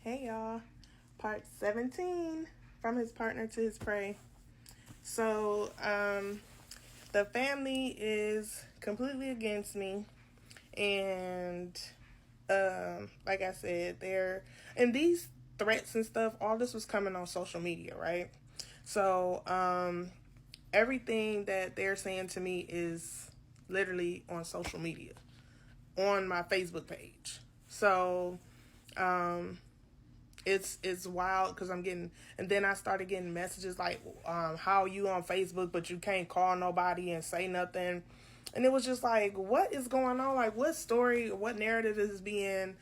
Hey y'all, part 17 from his partner to his prey. So, the family is completely against me, and like I said, and these threats and stuff, all this was coming on social media, right? So, everything that they're saying to me is literally on social media, on my Facebook page. So, um, it's wild because I'm getting, and then I started getting messages like, how are you on Facebook but you can't call nobody and say nothing, and it was just like, what is going on? Like, what story, what narrative is being,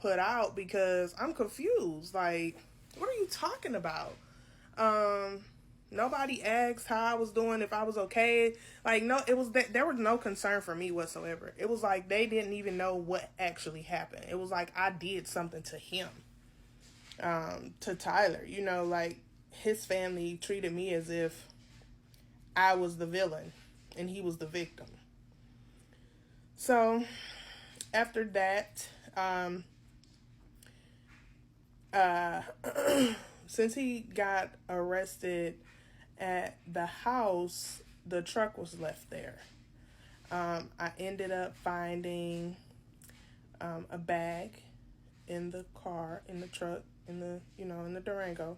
put out? Because I'm confused. Like, what are you talking about? Um, Nobody asked how I was doing, if I was okay. Like, no, it was that there was no concern for me whatsoever. It was like they didn't even know what actually happened. It was like I did something to him, to Tyler. Like, his family treated me as if I was the villain and he was the victim. So after that, uh, since he got arrested at the house, the truck was left there. I ended up finding a bag in the car, in the truck, in the Durango,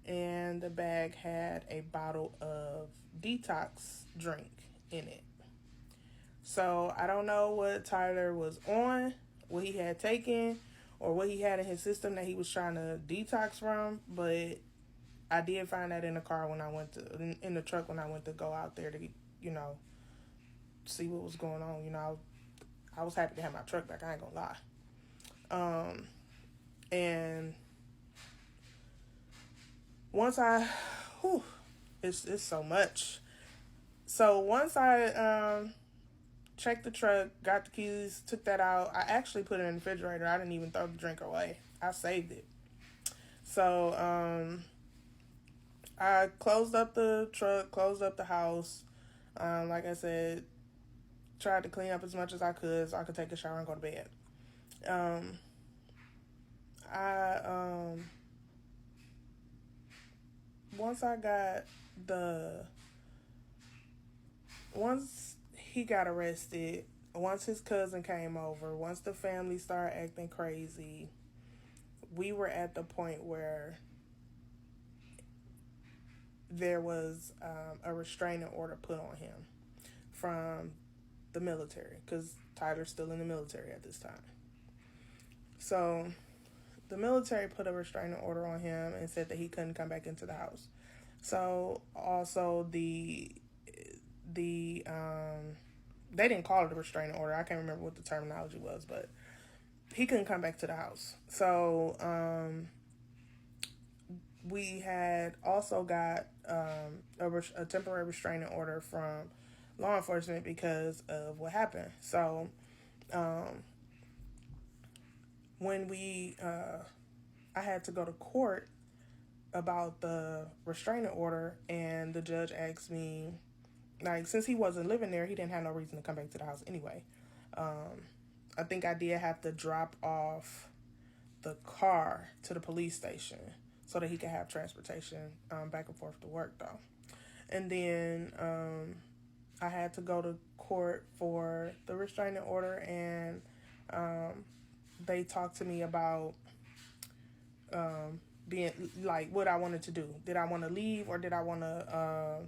and the bag had a bottle of detox drink in it. So I don't know what Tyler was on, what he had taken, or what he had in his system that he was trying to detox from, but I did find that in the car when I went in the truck when I went to go out there to, see what was going on. I was happy to have my truck back, I ain't gonna lie. And once whew, it's so much. So once I checked the truck, got the keys, took that out. I actually put it in the refrigerator. I didn't even throw the drink away. I saved it. So I closed up the truck, closed up the house. Like I said, tried to clean up as much as I could so I could take a shower and go to bed. Um, I once I got the once he got arrested, once his cousin came over, once the family started acting crazy, we were at the point where there was a restraining order put on him from the military, because Tyler's still in the military at this time. So the military put a restraining order on him and said that he couldn't come back into the house. So also the they didn't call it a restraining order. I can't remember what the terminology was, but he couldn't come back to the house. So we had also got a temporary restraining order from law enforcement because of what happened. So um, when I had to go to court about the restraining order, and the judge asked me, like, since he wasn't living there, he didn't have no reason to come back to the house anyway. I think I did have to drop off the car to the police station so that he could have transportation back and forth to work, though. And then I had to go to court for the restraining order, and they talked to me about being like what I wanted to do. Did I want to leave, or did I want to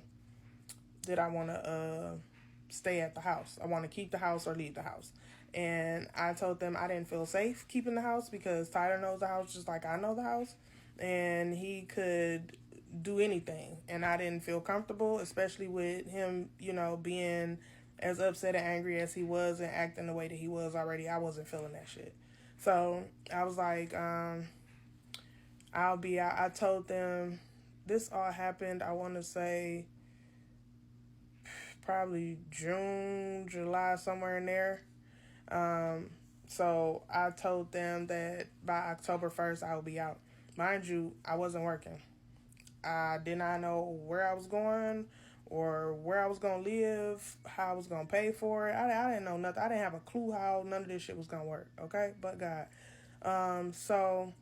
stay at the house? I want to keep the house or leave the house. And I told them I didn't feel safe keeping the house because Tyler knows the house just like I know the house, and he could do anything. And I didn't feel comfortable, especially with him, being as upset and angry as he was and acting the way that he was already. I wasn't feeling that shit. So I was like, I'll be out. I told them this all happened, I want to say, probably June, July, somewhere in there. So I told them that by October 1st I would be out. Mind you, I wasn't working. I did not know where I was going or where I was going to live, how I was going to pay for it. I didn't know nothing. I didn't have a clue how none of this shit was going to work, okay? But God. So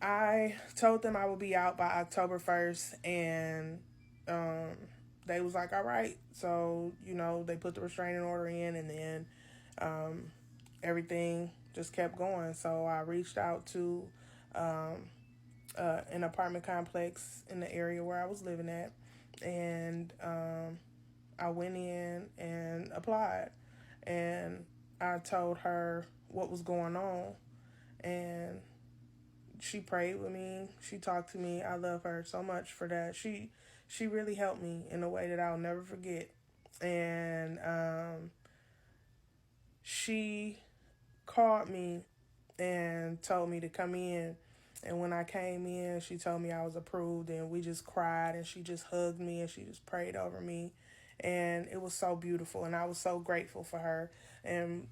I told them I would be out by October 1st, and they was like, all right. So, they put the restraining order in, and then um, everything just kept going. So I reached out to an apartment complex in the area where I was living at, and I went in and applied, and I told her what was going on, and she prayed with me. She talked to me. I love her so much for that. She really helped me in a way that I'll never forget, and she called me and told me to come in. And when I came in, she told me I was approved, and we just cried, and she just hugged me, and she just prayed over me. And it was so beautiful, and I was so grateful for her. And,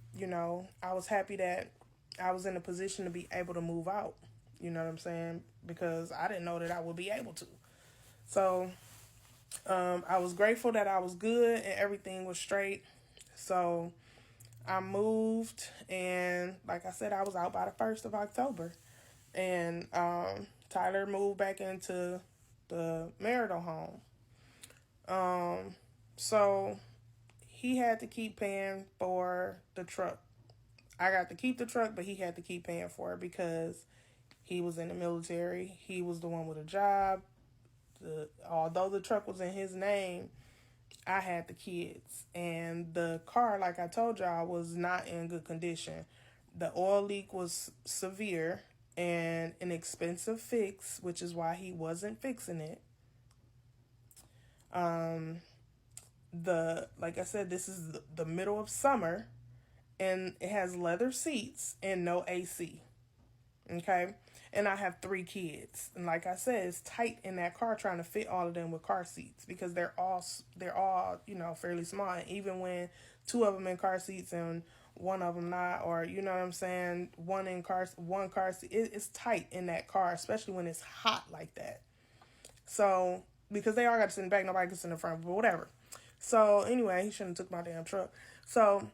I was happy that I was in a position to be able to move out. You know what I'm saying? Because I didn't know that I would be able to. So I was grateful that I was good and everything was straight. So I moved, and like I said, I was out by the 1st of October. And Tyler moved back into the marital home. So he had to keep paying for the truck. I got to keep the truck, but he had to keep paying for it because he was in the military. He was the one with a job. Although the truck was in his name, I had the kids. And the car, like I told y'all, was not in good condition. The oil leak was severe and an expensive fix, which is why he wasn't fixing it. Like I said, this is the middle of summer, and it has leather seats and no AC. Okay. And I have 3 kids. And like I said, it's tight in that car trying to fit all of them with car seats because they're all, fairly small. And even when 2 of them in car seats and one of them not, or you know what I'm saying, one car seat, it's tight in that car, especially when it's hot like that. So, because they all got to sit in the back, nobody can sit in the front, but whatever. So anyway, he shouldn't have took my damn truck. So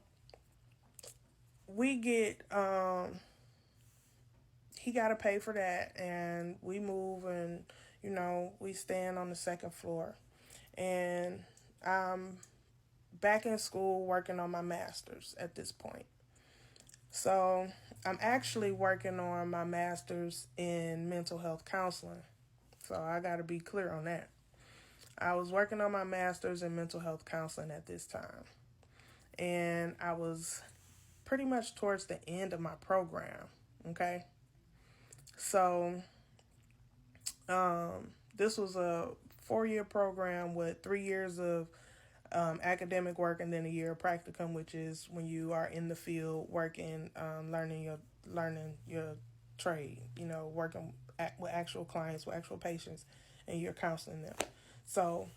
we get he got to pay for that, and we move, and we stand on the 2nd floor, and I'm back in school working on my master's at this point. So I'm actually working on my master's in mental health counseling. So I got to be clear on that. I was working on my master's in mental health counseling at this time, and I was pretty much towards the end of my program. Okay. So this was a 4-year program with 3 years of academic work and then a year of practicum, which is when you are in the field working, learning your trade. Working with actual clients, with actual patients, and you're counseling them. So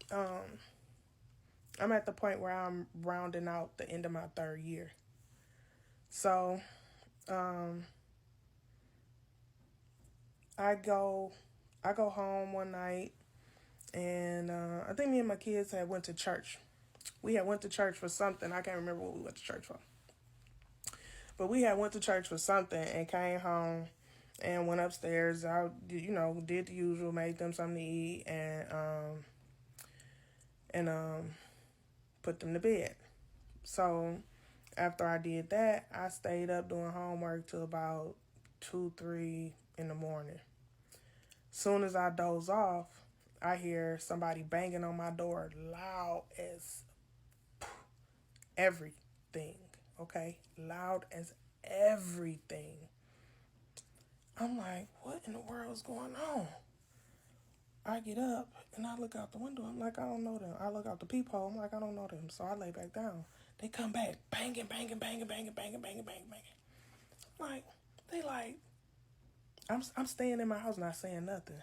I'm at the point where I'm rounding out the end of my 3rd year. So I go home one night, and I think me and my kids had went to church. We had went to church for something. I can't remember what we went to church for. But we had went to church for something and came home and went upstairs. I, did the usual, made them something to eat, and put them to bed. So after I did that, I stayed up doing homework till about 2, 3 in the morning. Soon as I doze off, I hear somebody banging on my door loud as everything. Okay? Loud as everything. I'm like, what in the world is going on? I get up and I look out the window. I'm like, I don't know them. I look out the peephole. I'm like, I don't know them. So I lay back down. They come back, banging, banging, banging, banging, banging, banging, banging, banging. Like, they like, I'm staying in my house not saying nothing.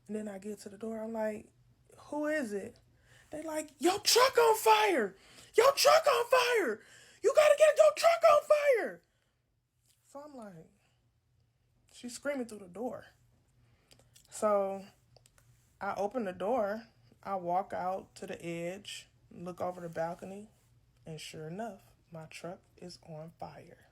And then I get to the door. I'm like, who is it? They like, your truck on fire. Your truck on fire. You got to get your truck on fire. So I'm like, she's screaming through the door. So I open the door. I walk out to the edge, look over the balcony, and sure enough, my truck is on fire.